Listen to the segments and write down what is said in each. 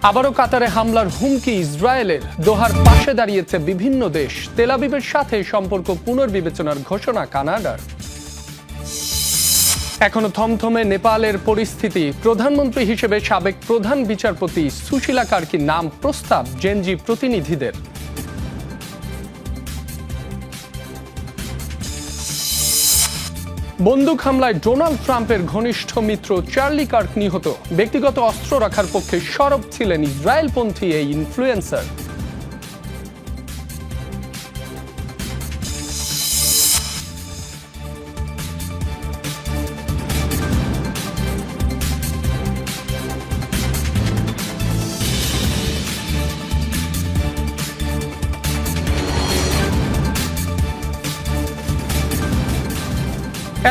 আবারও কাতারে হামলার হুমকি ইসরায়েলের। দোহার পাশে দাঁড়িয়েছে বিভিন্ন দেশ। তেল আবিবের সাথে সম্পর্ক পুনর্বিবেচনার ঘোষণা কানাডার। এখনো থমথমে নেপালের পরিস্থিতি। প্রধানমন্ত্রী হিসেবে সাবেক প্রধান বিচারপতি সুশীলা কার্কির নাম প্রস্তাব জেনজি প্রতিনিধিদের। বন্দুক হামলায় ডোনাল্ড ট্রাম্পের ঘনিষ্ঠ মিত্র চার্লি কার্ক নিহত। ব্যক্তিগত অস্ত্র রাখার পক্ষে সরব ছিলেন ইসরায়েলপন্থী এই ইনফ্লুয়েন্সার।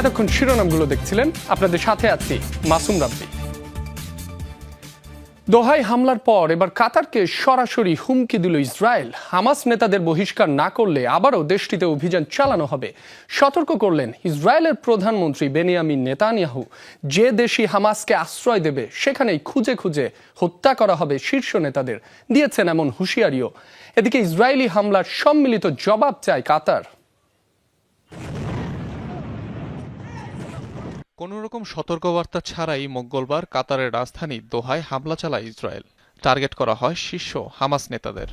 এতক্ষণ শিরোনামগুলো দেখছিলেন, আপনাদের সাথে আছি মাসুম রাব্বি। দোহায় হামলার পর এবার কাতারকে সরাসরি হুমকি দিল ইসরায়েল। হামাস নেতাদের বহিষ্কার না করলে আবারও দেশটিতে অভিযান চালানো হবে। সতর্ক করলেন ইসরায়েলের প্রধানমন্ত্রী বেনিয়ামিন নেতানিয়াহু। যে দেশই হামাসকে আশ্রয় দেবে সেখানেই খুঁজে খুঁজে হত্যা করা হবে শীর্ষ নেতাদের, দিয়েছেন এমন হুঁশিয়ারিও। এদিকে ইসরায়েলি হামলার সম্মিলিত জবাব চায় কাতার। কোনোরকম সতর্কবার্তা ছাড়াই মঙ্গলবার কাতারের রাজধানী দোহায় হামলা চালায় ইসরায়েল। টার্গেট করা হয় শীর্ষ হামাস নেতাদের।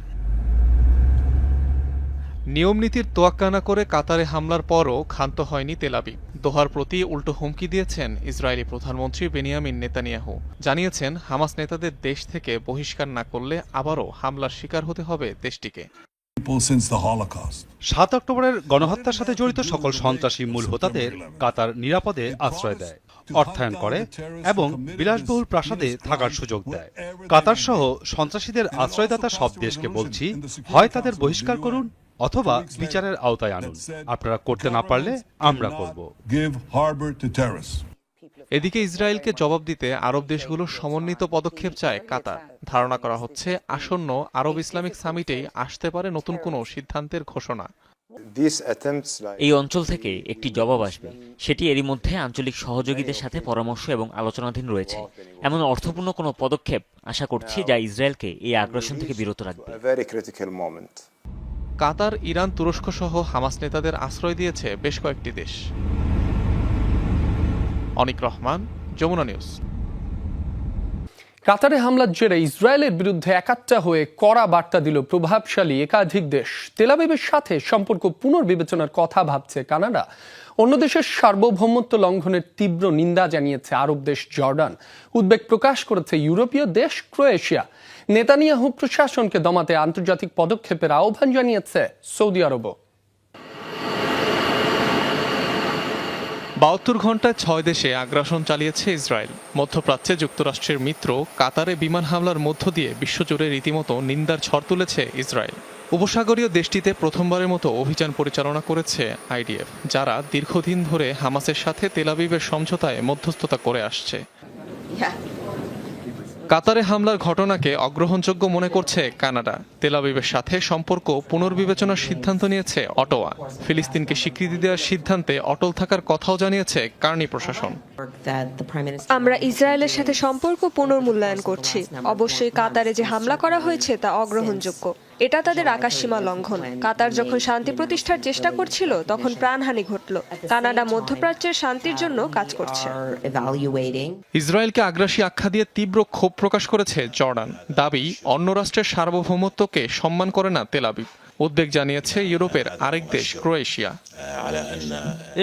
নিয়মনীতির তোয়াক্কা না করে কাতারে হামলার পরও ক্ষান্ত হয়নি তেল আবিব। দোহার প্রতি উল্টো হুমকি দিয়েছেন ইসরায়েলি প্রধানমন্ত্রী বেনিয়ামিন নেতানিয়াহু। জানিয়েছেন হামাস নেতাদের দেশ থেকে বহিষ্কার না করলে আবারও হামলার শিকার হতে হবে দেশটিকে। ৭ অক্টোবরের গণহত্যার সাথে জড়িত সকল সন্ত্রাসী মূল হোতাদের কাতার নিরাপদে আশ্রয় দেয়, অর্থায়ন করে এবং বিলাসবহুল প্রাসাদে থাকার সুযোগ দেয়। কাতার সহ সন্ত্রাসীদের আশ্রয়দাতা সব দেশকে বলছি, হয় তাদের বহিষ্কার করুন অথবা বিচারের আওতায় আনুন। আপনারা করতে না পারলে আমরা করব। এদিকে ইসরায়েলকে জবাব দিতে আরব দেশগুলোর সমন্বিত পদক্ষেপ চায় কাতার। ধারণা করা হচ্ছে আসন্ন আরব ইসলামিক সামিটেই আসতে পারে নতুন কোনো সিদ্ধান্তের ঘোষণা। এই অঞ্চল থেকে একটি জবাব আসবে, সেটি এরই মধ্যে আঞ্চলিক সহযোগীদের সাথে পরামর্শ এবং আলোচনাধীন রয়েছে। এমন অর্থপূর্ণ কোনো পদক্ষেপ আশা করছি যা ইসরায়েলকে এই আগ্রাসন থেকে বিরত রাখবে। কাতার, ইরান, তুরস্ক সহ হামাস নেতাদের আশ্রয় দিয়েছে বেশ কয়েকটি দেশ। অনিক রহমান, যমুনা নিউজ। কাতারে হামলার জেরে ইসরায়েলের বিরুদ্ধে একাট্টা হয়ে কড়া বার্তা দিল প্রভাবশালী একাধিক দেশ। তেল আবিবের সাথে সম্পর্ক পুনর্বিবেচনার কথা ভাবছে কানাডা। অন্য দেশের সার্বভৌমত্ব লঙ্ঘনের তীব্র নিন্দা জানিয়েছে আরব দেশ জর্ডান। উদ্বেগ প্রকাশ করেছে ইউরোপীয় দেশ ক্রোয়েশিয়া। নেতানিয়াহু প্রশাসনকে দমাতে আন্তর্জাতিক পদক্ষেপের আহ্বান জানিয়েছে সৌদি আরবও। ৭২ ঘণ্টায় ৬ দেশে আগ্রাসন চালিয়েছে ইসরায়েল। মধ্যপ্রাচ্যে যুক্তরাষ্ট্রের মিত্র কাতারে বিমান হামলার মধ্য দিয়ে বিশ্বজুড়ে রীতিমতো নিন্দার ঝড় তুলেছে ইসরায়েল। উপসাগরীয় দেশটিতে প্রথমবারের মতো অভিযান পরিচালনা করেছে আইডিএফ, যারা দীর্ঘদিন ধরে হামাসের সাথে তেল আবিবের সমঝোতায় মধ্যস্থতা করে আসছে। কাতারে হামলার ঘটনাকে অগ্রহণযোগ্য মনে করছে কানাডা। তেল আবিবের সাথে সম্পর্ক পুনর্বিবেচনার সিদ্ধান্ত নিয়েছে অটোয়া। ফিলিস্তিনকে স্বীকৃতি দেওয়ার সিদ্ধান্তে অটল থাকার কথাও জানিয়েছে কার্নি প্রশাসন। আমরা ইসরায়েলের সাথে সম্পর্ক পুনর্মূল্যায়ন করছি। অবশ্যই কাতারে যে হামলা করা হয়েছে তা অগ্রহণযোগ্য। এটা তাদের আকাশসীমা লঙ্ঘন। কাতার যখন শান্তি প্রতিষ্ঠার চেষ্টা করছিল তখন প্রাণহানি ঘটল। কানাডা মধ্যপ্রাচ্যের শান্তির জন্য কাজ করছে। ইসরায়েলকে আগ্রাসী আখ্যা দিয়ে তীব্র ক্ষোভ প্রকাশ করেছে জর্ডান। দাবি, অন্য রাষ্ট্রের সার্বভৌমত্বকে সম্মান করে না তেল আবিব। উদ্বেগ জানিয়েছে ইউরোপের আরেক দেশ ক্রোয়েশিয়া।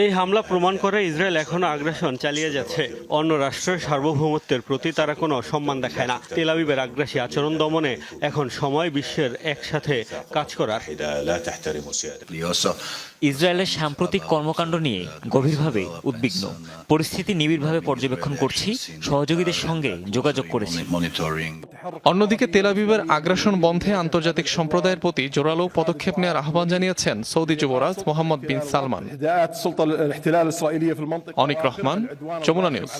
এই হামলা প্রমাণ করে ইসরায়েল এখনো আগ্রাসন চালিয়ে যাচ্ছে। অন্য রাষ্ট্রের সার্বভৌমত্বের প্রতি তারা কোনো সম্মান দেখায় না। তেল আবিবের আগ্রাসী আচরণ দমনে এখন সময় বিশ্বের একসাথে কাজ করার। ইসরায়েলের সাম্প্রতিক কর্মকাণ্ড নিয়ে গভীরভাবে উদ্বিগ্ন। পরিস্থিতি নিবিড়ভাবে পর্যবেক্ষণ করছি, সহযোগীদের সঙ্গে যোগাযোগ করেছি। অন্যদিকে তেল আবিবের আগ্রাসন বন্ধে আন্তর্জাতিক সম্প্রদায়ের প্রতি জোরালো পদক্ষেপ নেওয়ার আহ্বান জানিয়েছেন সৌদি যুবরাজ মোহাম্মদ বিন সালমান। অনিক রহমান, যমুনা নিউজ।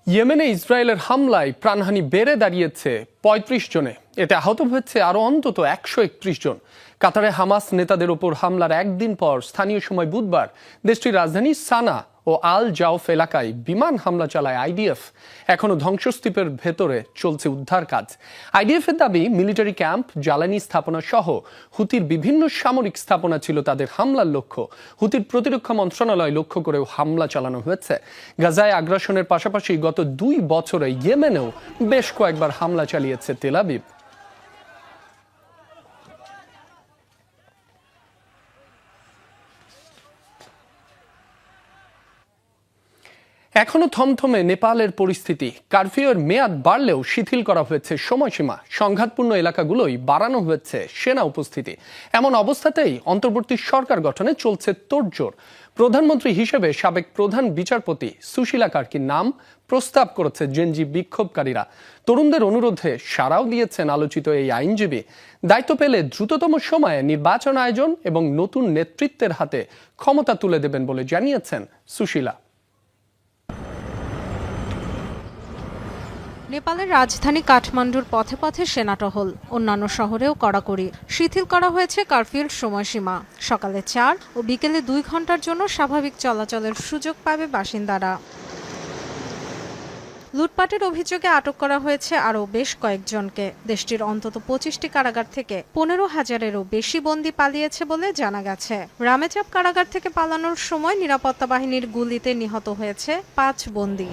ইয়েমেনে ইসরায়েলের হামলায় প্রাণহানি বেড়ে দাঁড়িয়েছে ৩৫ জনে। এতে আহত হয়েছে আরো অন্তত ১৩১ জন। কাতারে হামাস নেতাদের ওপর হামলার একদিন পর স্থানীয় সময় বুধবার দেশটির রাজধানী সানা ও আল জাউফ এলাকায় বিমান হামলা চালায় আইডিএফ। এখনো ধ্বংসস্তূপের ভেতরে চলছে উদ্ধার কাজ। আইডিএফ এর দাবি, মিলিটারি ক্যাম্প, জ্বালানি স্থাপনা সহ হুতির বিভিন্ন সামরিক স্থাপনা ছিল তাদের হামলার লক্ষ্য। হুতির প্রতিরক্ষা মন্ত্রণালয় লক্ষ্য করেও হামলা চালানো হয়েছে। গাজায় আগ্রাসনের পাশাপাশি গত 2 বছরে ইয়েমেনেও বেশ কয়েকবার হামলা চালিয়েছে তেল আবিব। এখনো থমথমে নেপালের পরিস্থিতি। কারফিউয়ের মেয়াদ বাড়লেও শিথিল করা হয়েছে সময়সীমা। সংঘাতপূর্ণ এলাকাগুলোই বাড়ানো হয়েছে সেনা উপস্থিতি। এমন অবস্থাতেই অন্তর্বর্তী সরকার গঠনে চলছে তোড়জোড়। প্রধানমন্ত্রী হিসেবে সাবেক প্রধান বিচারপতি সুশীলা কার্কির নাম প্রস্তাব করেছে জেনজি বিক্ষোভকারীরা। তরুণদের অনুরোধে সাড়াও দিয়েছেন আলোচিত এই আইনজীবী। দায়িত্ব পেলে দ্রুততম সময়ে নির্বাচন আয়োজন এবং নতুন নেতৃত্বের হাতে ক্ষমতা তুলে দেবেন বলে জানিয়েছেন সুশীলা। নেপালের রাজধানী কাঠমান্ডুর পথে পথে সেনা টহল, অন্যান্য শহরেও কড়াকড়ি। শিথিল করা হয়েছে কারফিউর সময়সীমা। সকালে 4 ও বিকেলে 2 ঘন্টার জন্য স্বাভাবিক চলাচলের সুযোগ পাবে বাসিন্দারা। লুটপাটের অভিযোগে আটক করা হয়েছে আরও বেশ কয়েকজনকে। দেশটির অন্তত 25টি কারাগার থেকে 15,000-এরও বেশি বন্দী পালিয়েছে বলে জানা গেছে। রামেচাপ কারাগার থেকে পালানোর সময় নিরাপত্তা বাহিনীর গুলিতে নিহত হয়েছে 5 বন্দী।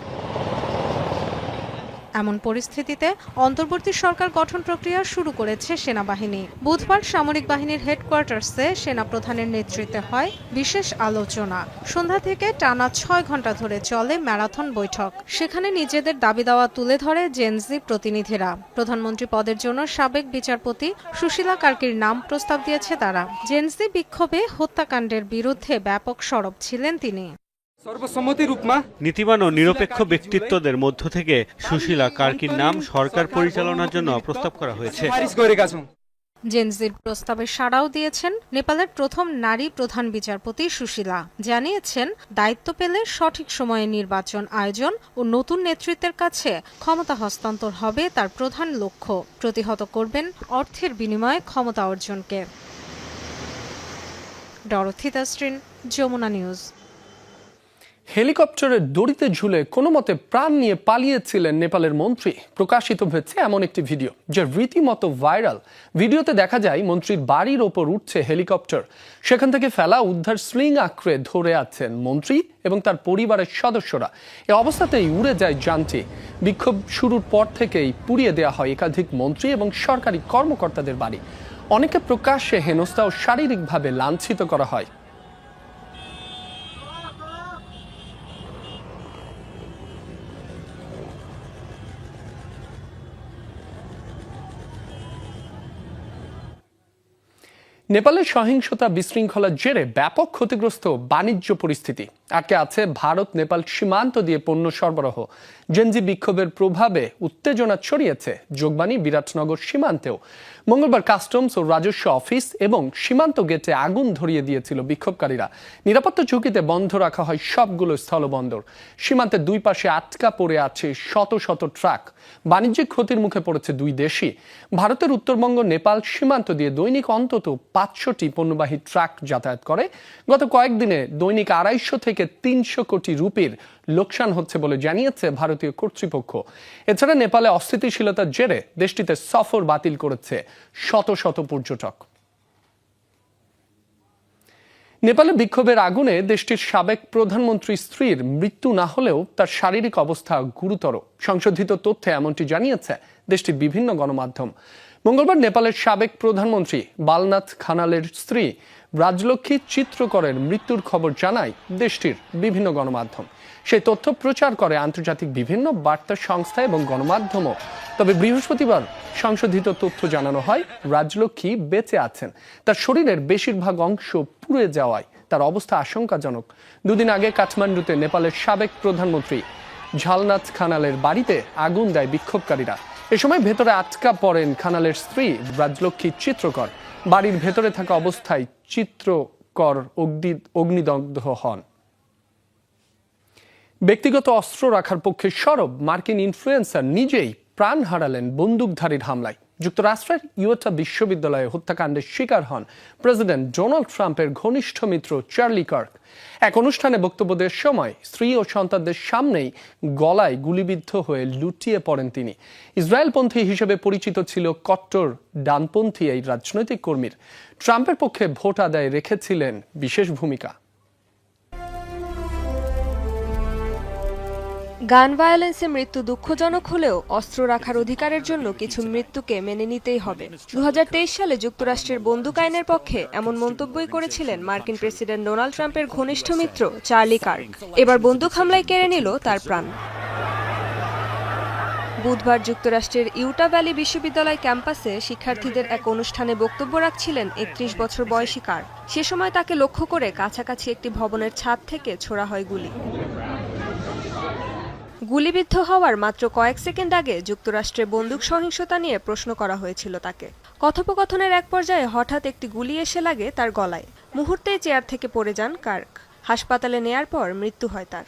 এমন পরিস্থিতিতে অন্তর্বর্তী সরকার গঠন প্রক্রিয়া শুরু করেছে সেনাবাহিনী। বুধবার সামরিক বাহিনীর হেডকোয়ার্টার্সে সেনাপ্রধানের নেতৃত্বে হয় বিশেষ আলোচনা। সন্ধ্যা থেকে টানা 6 ঘন্টা ধরে চলে ম্যারাথন বৈঠক। সেখানে নিজেদের দাবি দাওয়া তুলে ধরে জেনজি প্রতিনিধিরা। প্রধানমন্ত্রী পদের জন্য সাবেক বিচারপতি সুশীলা কার্কির নাম প্রস্তাব দিয়েছে তারা। জেনজি বিক্ষোভে হত্যাকাণ্ডের বিরুদ্ধে ব্যাপক সরব ছিলেন তিনি। নীতিবান ও নিরপেক্ষ ব্যক্তিত্বদের মধ্য থেকে সুশীলা কার্কির নাম সরকার পরিচালনার জন্য প্রস্তাব করা হয়েছে। জেনজির প্রস্তাবে সাড়াও দিয়েছেন নেপালের প্রথম নারী প্রধান বিচারপতি সুশীলা। জানিয়েছেন, দায়িত্ব পেলে সঠিক সময়ে নির্বাচন আয়োজন ও নতুন নেতৃত্বের কাছে ক্ষমতা হস্তান্তর হবে তার প্রধান লক্ষ্য। প্রতিহত করবেন অর্থের বিনিময়ে ক্ষমতা অর্জনকে। Dorothy Tasrin, Jamuna news. হেলিকপ্টারের দড়িতে ঝুলে কোনো মতে প্রাণ নিয়ে পালিয়েছিলেন নেপালের মন্ত্রী। প্রকাশিত হয়েছে এমন একটি ভিডিও, যা রীতিমতো ভাইরাল। ভিডিওতে দেখা যায় মন্ত্রীর বাড়ির ওপর উঠছে হেলিকপ্টার। সেখান থেকে ফেলা উদ্ধার স্লিং আঁকড়ে ধরে আছেন মন্ত্রী এবং তার পরিবারের সদস্যরা। এ অবস্থাতেই উড়ে যায় যানটি। বিক্ষোভ শুরুর পর থেকেই পুড়িয়ে দেওয়া হয় একাধিক মন্ত্রী এবং সরকারি কর্মকর্তাদের বাড়ি। অনেকে প্রকাশ্যে হেনস্থা ও শারীরিকভাবে লাঞ্ছিত করা হয়। নেপালের সহিংসতা বিশৃঙ্খলার জেরে ব্যাপক ক্ষতিগ্রস্ত বাণিজ্য পরিস্থিতি। আটকে আছে ভারত নেপাল সীমান্ত দিয়ে পণ্য সরবরাহ। জেনজি বিক্ষোভের প্রভাবে উত্তেজনা ছড়িয়েছে যোগবাণী বিরাটনগর সীমান্তেও। মঙ্গলবার কাস্টমস ও রাজস্ব অফিস এবং সীমান্ত গেটে আগুন ধরিয়ে দিয়েছিল বিক্ষোভকারীরা। নিরাপত্তা ঝুঁকিতে বন্ধ রাখা হয় সবগুলো স্থলবন্দর। সীমান্তের 2 পাশে আটকা পড়ে আছে শত শত ট্রাক। বাণিজ্যিক ক্ষতির মুখে পড়েছে 2 দেশই। ভারতের উত্তরবঙ্গ নেপাল সীমান্ত দিয়ে দৈনিক অন্তত 500টি পণ্যবাহী ট্রাক যাতায়াত করে। গত কয়েকদিনে দৈনিক 250 থেকে 300 কোটি রুপির লোকসান হচ্ছে বলে জানিয়েছে ভারতীয় কর্তৃপক্ষ। এছাড়া নেপালে অস্থিতিশীলতার জেরে দেশটিতে সফর বাতিল করেছে শত শত পর্যটক। নেপালে বিক্ষোভের আগুনে দেশটির সাবেক প্রধানমন্ত্রীর স্ত্রীর মৃত্যু না হলেও তার শারীরিক অবস্থা গুরুতর। সংশোধিত তথ্যে এমনটি জানিয়েছে দেশটির বিভিন্ন গণমাধ্যম। মঙ্গলবার নেপালের সাবেক প্রধানমন্ত্রী বালনাথ খানালের স্ত্রী রাজলক্ষ্মী চিত্রকরের মৃত্যুর খবর জানায় দেশটির বিভিন্ন গণমাধ্যম। সেই তথ্য প্রচার করে আন্তর্জাতিক বিভিন্ন বার্তা সংস্থা এবং গণমাধ্যমও। তবে বৃহস্পতিবার সংশোধিত তথ্য জানানো হয় রাজলক্ষ্মী বেঁচে আছেন। তার শরীরের বেশিরভাগ অংশ পুড়ে যাওয়ায় তার অবস্থা আশঙ্কাজনক। 2 দিন আগে কাঠমান্ডুতে নেপালের সাবেক প্রধানমন্ত্রী ঝালনাথ খানালের বাড়িতে আগুন দেয় বিক্ষোভকারীরা। এ সময় ভেতরে আটকা পড়েন খানালের স্ত্রী রাজলক্ষ্মী চিত্রকর। বাড়ির ভেতরে থাকা অবস্থায় চিত্রকর অগ্নিদগ্ধ হন। ব্যক্তিগত অস্ত্র রাখার পক্ষে সরব মার্কিন ইনফ্লুয়েন্সার নিজেই প্রাণ হারালেন বন্দুকধারীর হামলায়। যুক্তরাষ্ট্রের ইউটা বিশ্ববিদ্যালয়ে হত্যাকাণ্ডের শিকার হন প্রেসিডেন্ট ডোনাল্ড ট্রাম্পের ঘনিষ্ঠ মিত্র চার্লি কার্ক। এক অনুষ্ঠানে বক্তব্য দেওয়ার সময় স্ত্রী ও সন্তানদের সামনেই গলায় গুলিবিদ্ধ হয়ে লুটিয়ে পড়েন তিনি। ইসরায়েলপন্থী হিসেবে পরিচিত ছিল কট্টর ডানপন্থী এই রাজনৈতিক কর্মীর। ট্রাম্পের পক্ষে ভোট আদায়ে রেখেছিলেন বিশেষ ভূমিকা। গান ভায়োলেন্সে মৃত্যু দুঃখজনক হলেও অস্ত্র রাখার অধিকারের জন্য কিছু মৃত্যুকে মেনে নিতেই হবে। 2023 সালে যুক্তরাষ্ট্রের বন্দুক আইনের পক্ষে এমন মন্তব্যই করেছিলেন মার্কিন প্রেসিডেন্ট ডোনাল্ড ট্রাম্পের ঘনিষ্ঠ মিত্র চার্লি কার্ক। এবার বন্দুক হামলায় কেড়ে নিল তার প্রাণ। বুধবার যুক্তরাষ্ট্রের ইউটা ভ্যালি বিশ্ববিদ্যালয় ক্যাম্পাসে শিক্ষার্থীদের এক অনুষ্ঠানে বক্তব্য রাখছিলেন 31 বছর বয়সী কার্ক। সে সময় তাকে লক্ষ্য করে কাছাকাছি একটি ভবনের ছাদ থেকে ছোড়া হয় গুলি। গুলিবিদ্ধ হওয়ার মাত্র কয়েক সেকেন্ড আগে যুক্তরাষ্ট্রে বন্দুক সহিংসতা নিয়ে প্রশ্ন করা হয়েছিল তাকে। কথোপকথনের এক পর্যায়ে হঠাৎ একটি গুলি এসে লাগে তার গলায়। মুহূর্তেই চেয়ার থেকে পড়ে যান কার্ক। হাসপাতালে নেয়ার পর মৃত্যু হয় তার।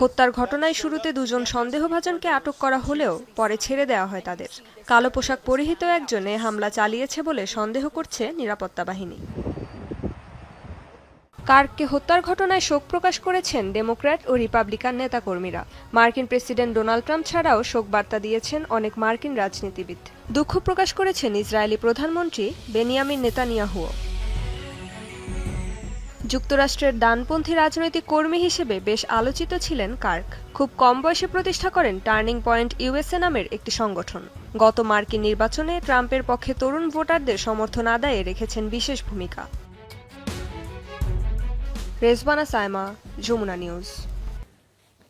হত্যার ঘটনায় শুরুতে দুজন সন্দেহভাজনকে আটক করা হলেও পরে ছেড়ে দেওয়া হয় তাদের। কালো পোশাক পরিহিত একজনে হামলা চালিয়েছে বলে সন্দেহ করছে নিরাপত্তা বাহিনী। কার্ককে হত্যার ঘটনায় শোক প্রকাশ করেছেন ডেমোক্র্যাট ও রিপাবলিকান নেতাকর্মীরা। মার্কিন প্রেসিডেন্ট ডোনাল্ড ট্রাম্প ছাড়াও শোক বার্তা দিয়েছেন অনেক মার্কিন রাজনীতিবিদ। দুঃখ প্রকাশ করেছেন ইসরায়েলি প্রধানমন্ত্রী বেনিয়ামিন নেতানিয়াহুও। যুক্তরাষ্ট্রের ডানপন্থী রাজনৈতিক কর্মী হিসেবে বেশ আলোচিত ছিলেন কার্ক। খুব কম বয়সে প্রতিষ্ঠা করেন টার্নিং পয়েন্ট ইউএসএ নামের একটি সংগঠন। গত মার্কিন নির্বাচনে ট্রাম্পের পক্ষে তরুণ ভোটারদের সমর্থন আদায়ে রেখেছেন বিশেষ ভূমিকা। রেজবানা সাইমা, যমুনা নিউজ।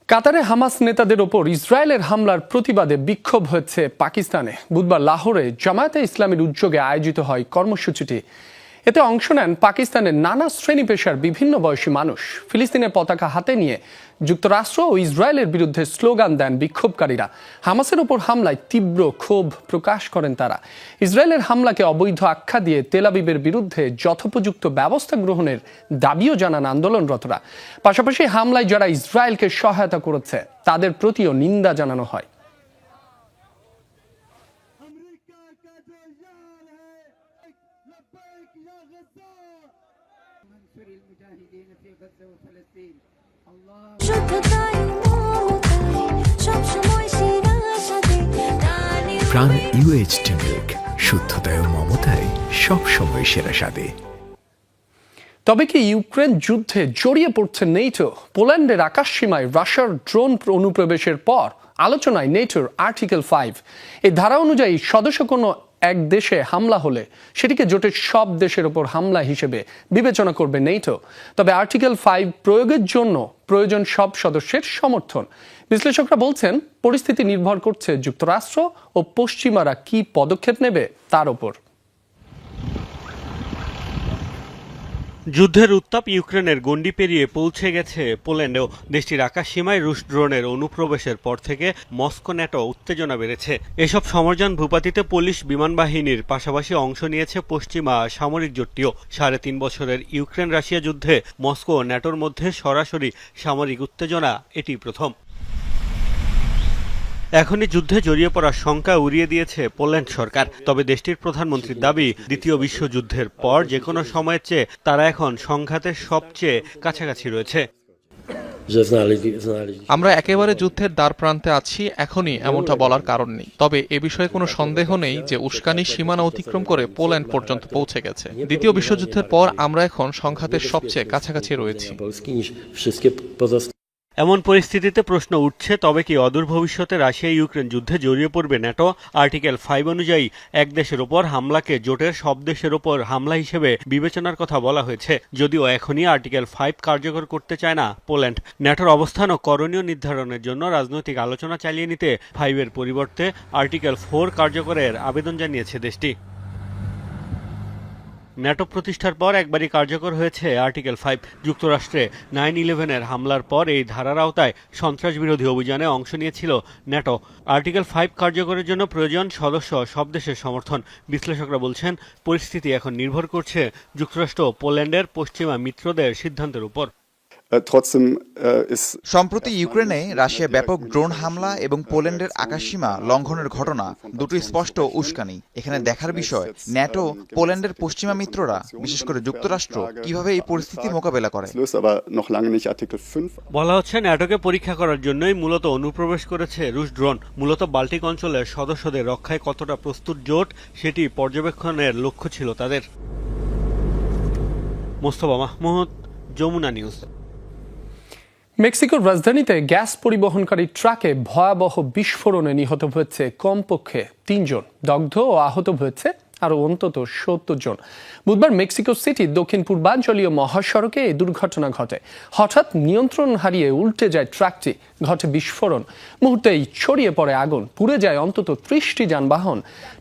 কাতারে হামাস নেতাদের ওপর ইসরায়েলের হামলার প্রতিবাদে বিক্ষোভ হয়েছে পাকিস্তানে। বুধবার লাহোরে জামায়াতে ইসলামীর উদ্যোগে আয়োজিত হয় কর্মসূচিটি। এতে অংশ নেন পাকিস্তানের নানা শ্রেণী পেশার বিভিন্ন বয়সী মানুষ। ফিলিস্তিনের পতাকা হাতে নিয়ে যুক্তরাষ্ট্র ও ইসরায়েলের বিরুদ্ধে স্লোগান দেন বিক্ষোভকারীরা। হামাসের ওপর হামলায় তীব্র ক্ষোভ প্রকাশ করেন তারা। ইসরায়েলের হামলাকে অবৈধ আখ্যা দিয়ে তেল আবিবের বিরুদ্ধে যথোপযুক্ত ব্যবস্থা গ্রহণের দাবিও জানান আন্দোলনরতরা। পাশাপাশি হামলায় যারা ইসরায়েলকে সহায়তা করেছে তাদের প্রতিও নিন্দা জানানো হয়। প্রাণ UHT মিল্ক, শুদ্ধতায় ও মমতায় সবসময় সেরা স্বাদে। তবে কি ইউক্রেন যুদ্ধে জড়িয়ে পড়ছে নেটো? পোল্যান্ডের আকাশসীমায় রাশিয়ার ড্রোন অনুপ্রবেশের পর আলোচনায় নেটোর আর্টিকেল 5। এই ধারা অনুযায়ী সদস্য কোনো এক দেশে হামলা হলে সেটিকে জোটের সব দেশের ওপর হামলা হিসেবে বিবেচনা করবে নেটো। তবে আর্টিকেল 5 প্রয়োগের জন্য প্রয়োজন সব সদস্যের সমর্থন। বিশ্লেষকরা বলছেন পরিস্থিতি নির্ভর করছে যুক্তরাষ্ট্র ও পশ্চিমারা কি পদক্ষেপ নেবে তার ওপর। যুদ্ধের উত্তাপ ইউক্রেনের গণ্ডি পেরিয়ে পৌঁছে গেছে পোল্যান্ডেও। দেশটির আকাশসীমায় রুশ ড্রোনের অনুপ্রবেশের পর থেকে মস্কো ন্যাটো উত্তেজনা বেড়েছে। এসব সমরযান ভূপাতিতে পোলিশ বিমান বাহিনীর পাশাপাশি অংশ নিয়েছে পশ্চিমা সামরিক জোটটিও। 3.5 বছরের ইউক্রেন রাশিয়া যুদ্ধে মস্কো ও ন্যাটোর মধ্যে সরাসরি সামরিক উত্তেজনা এটি প্রথম। এখনই যুদ্ধে জড়িয়ে পড়ার শঙ্কা উড়িয়ে দিয়েছে পোল্যান্ড সরকার। তবে দেশটির প্রধানমন্ত্রীর দাবি, দ্বিতীয় বিশ্বযুদ্ধের পর যে কোনো সময়ের চেয়ে তারা এখন সংঘাতের সবচেয়ে কাছাকাছি রয়েছে। আমরা একেবারে যুদ্ধের দ্বার প্রান্তে আছি, এখনই এমনটা বলার কারণ নেই। তবে এ বিষয়ে কোনো সন্দেহ নেই যে উস্কানির সীমানা অতিক্রম করে পোল্যান্ড পর্যন্ত পৌঁছে গেছে। দ্বিতীয় বিশ্বযুদ্ধের পর আমরা এখন সংঘাতের সবচেয়ে কাছাকাছি রয়েছি। এমন পরিস্থিতিতে প্রশ্ন উঠছে, তবে কি অদূর ভবিষ্যতে রাশিয়া ইউক্রেন যুদ্ধে জড়িয়ে পড়বে ন্যাটো? আর্টিকেল 5 অনুযায়ী এক দেশের ওপর হামলাকে জোটের সব দেশের ওপর হামলা হিসেবে বিবেচনার কথা বলা হয়েছে। যদিও এখনই আর্টিকেল 5 কার্যকর করতে চায় না পোল্যান্ড। ন্যাটোর অবস্থান ও করণীয় নির্ধারণের জন্য রাজনৈতিক আলোচনা চালিয়ে নিতে 5-এর পরিবর্তে আর্টিকেল 4 কার্যকরের আবেদন জানিয়েছে দেশটি। ন্যাটো প্রতিষ্ঠার পর একবারই কার্যকর হয়েছে আর্টিকেল 5। যুক্তরাষ্ট্রে 9/11-এর হামলার পর এই ধারার আওতায় সন্ত্রাস বিরোধী অভিযানে অংশ নিয়েছিল ন্যাটো। আর্টিকেল 5 কার্যকরের জন্য প্রয়োজন সদস্য সব দেশের সমর্থন। বিশ্লেষকরা বলছেন পরিস্থিতি এখন নির্ভর করছে যুক্তরাষ্ট্র ও পোল্যান্ডের পশ্চিমা মিত্রদের সিদ্ধান্তের উপর। সম্প্রতি ইউক্রেনে রাশিয়া ব্যাপক ড্রোন হামলা এবং পোল্যান্ডের আকাশসীমা লঙ্ঘনের ঘটনা দুটো স্পষ্ট উস্কানি। এখানে দেখার বিষয় ন্যাটো, পোল্যান্ডের পশ্চিমা মিত্ররা, বিশেষ করে যুক্তরাষ্ট্র কিভাবে এই পরিস্থিতি মোকাবেলা করে। বলা হচ্ছে ন্যাটোকে পরীক্ষা করার জন্যই মূলত অনুপ্রবেশ করেছে রুশ ড্রোন। মূলত বাল্টিক অঞ্চলের সদস্যদের রক্ষায় কতটা প্রস্তুত জোট সেটি পর্যবেক্ষণের লক্ষ্য ছিল তাদের। মোস্তফা মাহমুদ, যমুনা নিউজ। মেক্সিকোর রাজধানীতে গ্যাস পরিবহনকারী ট্রাকে ভয়াবহ বিস্ফোরণে নিহত হয়েছে কমপক্ষে 3 জন, দগ্ধ ও আহত হয়েছে আরও অন্তত 70 জন। বুধবার মেক্সিকো সিটির দক্ষিণ পূর্বাঞ্চলীয় মহাসড়কে এই দুর্ঘটনা ঘটে। হঠাৎ নিয়ন্ত্রণ হারিয়ে উল্টে যায় ট্রাকটি, ঘটে বিস্ফোরণ, মুহূর্তেই ছড়িয়ে পড়ে আগুন, পুড়ে যায় অন্তত 30টি যানবাহন।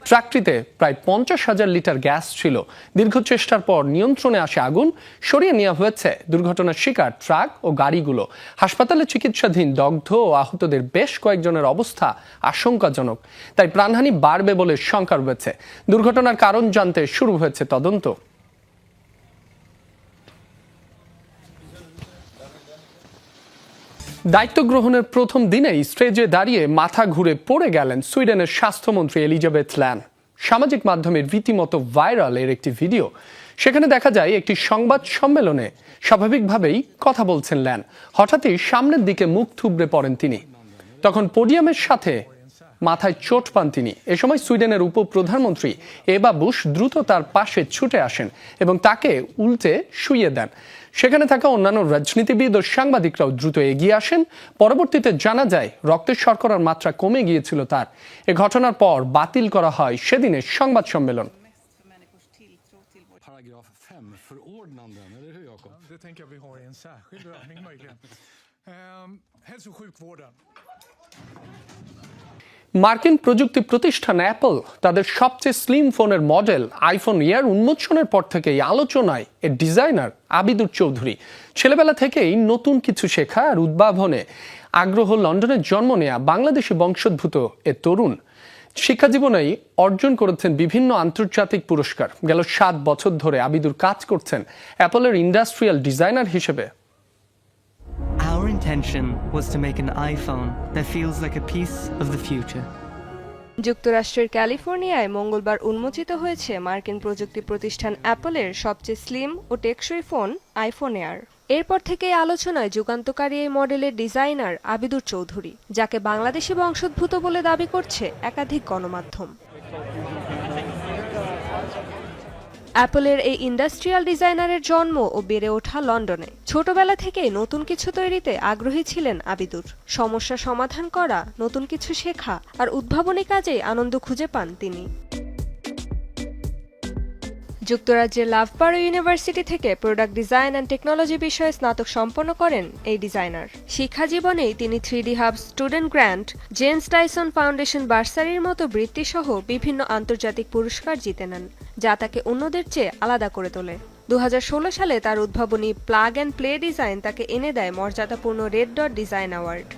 ট্রাকটিতে প্রায় 50,000 লিটার গ্যাস ছিল। দীর্ঘ চেষ্টার পর নিয়ন্ত্রণে আসে আগুন, সরিয়ে নেওয়া হয়েছে দুর্ঘটনার শিকার ট্রাক ও গাড়িগুলো। হাসপাতালে চিকিৎসাধীন দগ্ধ ও আহতদের বেশ কয়েকজনের অবস্থা আশঙ্কাজনক, তাই প্রাণহানি বাড়বে বলে শঙ্কা রয়েছে। দুর্ঘটনার কারণ জানতে শুরু হয়েছে তদন্ত। দায়িত্ব গ্রহণের প্রথম দিনেই স্টেজে দাঁড়িয়ে মাথা ঘুরে পড়ে গেলেন সুইডেনের স্বাস্থ্যমন্ত্রী এলিজাবেথ ল্যান। সামাজিক মাধ্যমে রীতিমতো ভাইরাল এর একটি ভিডিও। সেখানে দেখা যায় একটি সংবাদ সম্মেলনে স্বাভাবিকভাবেই কথা বলছেন ল্যান। হঠাৎই সামনের দিকে মুখ থুবড়ে পড়েন তিনি। তখন পোডিয়ামের সাথে মাথায় চোট পান তিনি। এ সময় সুইডেনের উপপ্রধানমন্ত্রী এবা বুশ দ্রুত তার পাশে ছুটে আসেন এবং তাকে উল্টে শুইয়ে দেন। সেখানে থাকা অন্যান্য রাজনীতিবিদ ও সাংবাদিকরাও দ্রুত এগিয়ে আসেন। পরবর্তীতে জানা যায় রক্তের শর্করার মাত্রা কমে গিয়েছিল তার। এ ঘটনার পর বাতিল করা হয় সেদিনের সংবাদ সম্মেলন। মার্কিন প্রযুক্তি প্রতিষ্ঠান অ্যাপল তাদের সবচেয়ে স্লিম ফোনের মডেল আইফোন এয়ার উন্মোচনের পর থেকেই আলোচনায় এর ডিজাইনার আবিদুর চৌধুরী। ছেলেবেলা থেকেই নতুন কিছু শেখা আর উদ্ভাবনে আগ্রহ লন্ডনে জন্ম নেয়া বাংলাদেশি বংশোদ্ভূত এ তরুণ শিক্ষা জীবনেই অর্জন করেছেন বিভিন্ন আন্তর্জাতিক পুরস্কার। গেল 7 বছর ধরে আবিদুর কাজ করছেন অ্যাপলের ইন্ডাস্ট্রিয়াল ডিজাইনার হিসেবে। Our intention was to make an iPhone that feels like a piece of the future. যুক্তরাষ্ট্রের ক্যালিফোর্নিয়ায় মঙ্গলবার উন্মোচিত হয়েছে মার্কিন প্রযুক্তি প্রতিষ্ঠান অ্যাপলের সবচেয়ে স্লিম ও টেকসই ফোন আইফোন এয়ার। এরপর থেকেই আলোচনায় যুগান্তকারী এই মডেলের ডিজাইনার আবিদুর চৌধুরী, যাকে বাংলাদেশি বংশোদ্ভূত বলে দাবি করছে একাধিক গণমাধ্যম। অ্যাপলের এই ইন্ডাস্ট্রিয়াল ডিজাইনারের জন্ম ও বেড়ে ওঠা লন্ডনে। ছোটবেলা থেকেই নতুন কিছু তৈরিতে আগ্রহী ছিলেন আবিদুর। সমস্যা সমাধান করা, নতুন কিছু শেখা আর উদ্ভাবনী কাজেই আনন্দ খুঁজে পান তিনি। যুক্তরাজ্যের লাভবারো ইউনিভার্সিটি থেকে প্রোডাক্ট ডিজাইন অ্যান্ড টেকনোলজি বিষয়ে স্নাতক সম্পন্ন করেন এই ডিজাইনার। শিক্ষা জীবনেই তিনি 3D hub student grant, James Tyson foundation বার্সারির মতো বৃত্তিসহ বিভিন্ন আন্তর্জাতিক পুরস্কার জিতে নেন, যা তাকে অন্যদের চেয়ে আলাদা করে তোলে। 2016 সালে তার উদ্ভাবনী প্লাগ অ্যান্ড প্লে ডিজাইন তাকে এনে দেয় মর্যাদাপূর্ণ রেড ডট ডিজাইন অ্যাওয়ার্ড।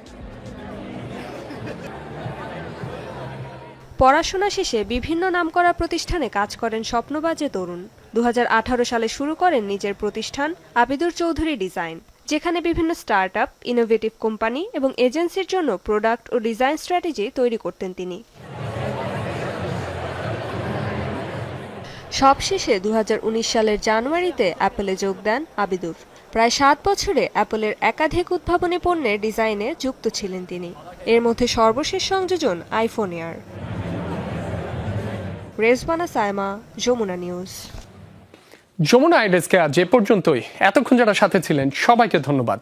পড়াশোনা শেষে বিভিন্ন নামকরা প্রতিষ্ঠানে কাজ করেন স্বপ্নবাজ এ তরুণ। 2018 সালে শুরু করেন নিজের প্রতিষ্ঠান আবিদুর চৌধুরী ডিজাইন, যেখানে বিভিন্ন স্টার্টআপ, ইনোভেটিভ কোম্পানি এবং এজেন্সির জন্য প্রোডাক্ট ও ডিজাইন স্ট্র্যাটেজি তৈরি করতেন তিনি। সবশেষে 2019 সালের জানুয়ারিতে অ্যাপলে যোগ দেন আবিদুর। প্রায় 7 বছরে অ্যাপলের একাধিক উদ্ভাবনী পণ্যের ডিজাইনে যুক্ত ছিলেন তিনি। এর মধ্যে সর্বশেষ সংযোজন iPhone air. Rezbana Saima, Jamuna news. Jamuna আইডেসকে আজ এ পর্যন্তই। এতক্ষণ যারা সাথে ছিলেন সবাইকে ধন্যবাদ।